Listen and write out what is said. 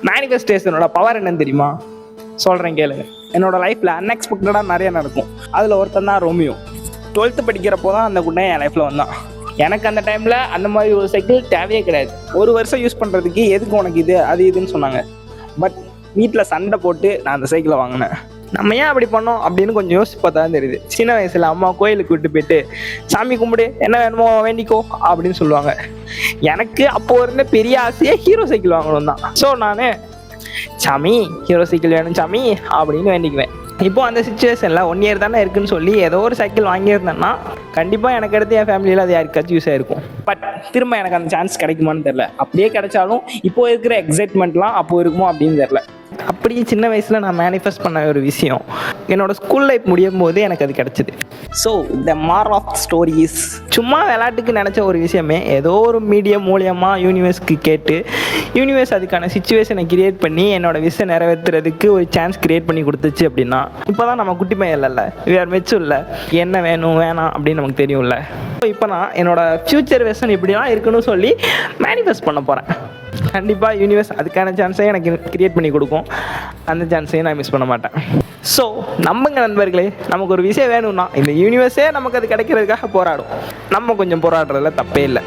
மேனிஃபெஸ்டேஷனோட power என்னன்னு தெரியுமா? சொல்கிறேன் கேளுங்க. என்னோட லைஃப்பில் அன்எக்ஸ்பெக்டடாக நிறைய நடக்கும். அதில் ஒருத்தன் தான் ரோமியோ. 12th படிக்கிறப்போ தான் அந்த குண்டை என் லைஃப்பில் வந்தான். எனக்கு அந்த டைமில் அந்த மாதிரி ஒரு சைக்கிள் தேவையே கிடையாது. 1 வருஷம் யூஸ் பண்ணுறதுக்கு எதுக்கு உனக்கு இது அது இதுன்னு சொன்னாங்க. பட் வீட்டில் சண்டை போட்டு நான் அந்த சைக்கிளை வாங்கினேன். நம்ம ஏன் அப்படி பண்ணோம் அப்படின்னு கொஞ்சம் யோசிச்சு பார்த்தா தான் தெரியுது. சின்ன வயசில் அம்மா கோயிலுக்கு விட்டு போயிட்டு சாமி கும்பிடு, என்ன வேணுமோ வேண்டிக்கோ அப்படின்னு சொல்லுவாங்க. எனக்கு அப்போ இருந்த பெரிய ஆசையே ஹீரோ சைக்கிள் வாங்கணும் தான். ஸோ நான் சாமி ஹீரோ சைக்கிள் வேணும் சாமி அப்படின்னு வேண்டிக்குவேன். இப்போ அந்த சுச்சுவேஷனில் 1 இயர் தானே இருக்குன்னு சொல்லி ஏதோ ஒரு சைக்கிள் வாங்கியிருந்தேன்னா கண்டிப்பாக எனக்கு அடுத்து என் ஃபேமிலியில் அது யாருக்காச்சும் யூஸ் ஆகிருக்கும். பட் திரும்ப எனக்கு அந்த சான்ஸ் கிடைக்குமான்னு தெரில. அப்படியே கிடைச்சாலும் இப்போ இருக்கிற எக்ஸைட்மெண்ட்லாம் அப்போ இருக்குமோ அப்படின்னு தெரில. அப்படியே சின்ன வயசில் நான் மேனிஃபெஸ்ட் பண்ண ஒரு விஷயம் என்னோடய ஸ்கூல் லைஃப் முடியும் போது எனக்கு அது கிடச்சிது. So the moral of stories, சும்மா விளையாட்டுக்கு நினச்ச ஒரு விஷயமே ஏதோ ஒரு மீடியம் மூலியமாக யூனிவர்ஸ்க்கு கேட்டு யூனிவர்ஸ் அதுக்கான சிச்சுவேஷனை கிரியேட் பண்ணி என்னோட விஷயம் நிறைவேற்றுறதுக்கு ஒரு சான்ஸ் கிரியேட் பண்ணி கொடுத்துச்சு அப்படின்னா இப்போ தான் நம்ம குட்டி பையன் இல்லைல்ல, வேறு மெச்சும் இல்லை, என்ன வேணும் வேணாம் அப்படின்னு நமக்கு தெரியும்ல. ஸோ இப்போ நான் என்னோடய ஃப்யூச்சர் வெர்ஷன் இப்படிலாம் இருக்குன்னு சொல்லி மேனிஃபெஸ்ட் பண்ண போகிறேன். கண்டிப்பாக யூனிவர்ஸ் அதுக்கான சான்ஸையும் எனக்கு கிரியேட் பண்ணி கொடுக்கும். அந்த சான்ஸையும் நான் மிஸ் பண்ண மாட்டேன். ஸோ நம்புங்க நண்பர்களே, நமக்கு ஒரு விஷயம் வேணும்னா இந்த யூனிவர்ஸே நமக்கு அது கிடைக்கிறதுக்காக போராடும். நம்ம கொஞ்சம் போராடுறதுல தப்பே இல்லை.